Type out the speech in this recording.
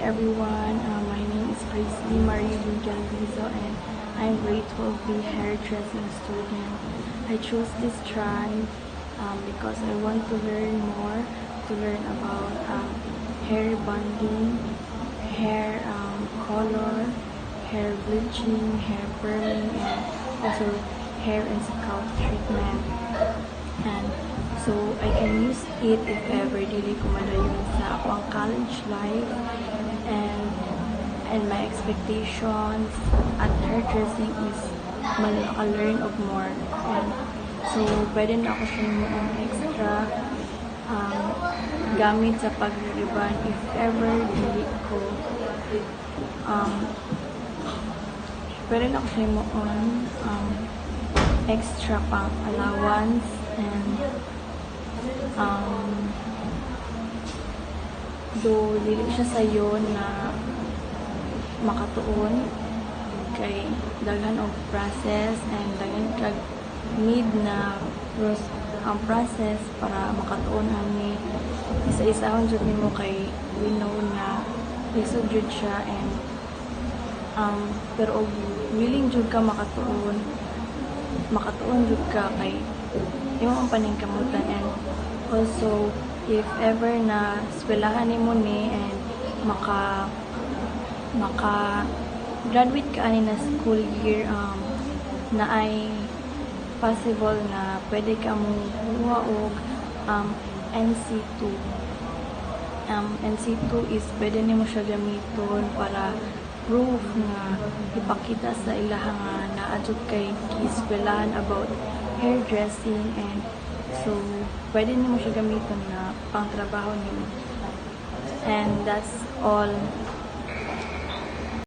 everyone. My name is Christy Marie Galvizo and I'm grade 12B hairdressing student. I chose this tribe because I want to learn more, to learn about hair bonding, hair color, hair bleaching, hair perming, and also hair and scalp treatment. And so I can use it if ever dili ko madayon sa akong college life and my expectations at hairdressing is maka-learn of more. And so pwede na ako siya yung extra gamit sa pag-ribbon if ever dili ko pwede na ako siya yung extra pang allowance and do dili siya sayo na makatuon kay daghan og process and daghan kag need na ang process para makatuon ani isa-isahon jud nimo kay we know na lisod jud siya and pero og willing jud ka makatuon jud ka kay imong paningkamutan. And also if ever na eskwelahan nimo ni and maka graduate ka ani na school year na ay possible na pwede ka mo kuha og NC2. NC2 is pwede nimo siya gamiton para proof nga ipakita sa ilaha nga naadjud kay eskwelahan about hairdressing, and so pwede nimo siya gamiton na pang trabaho nimo. And that's all.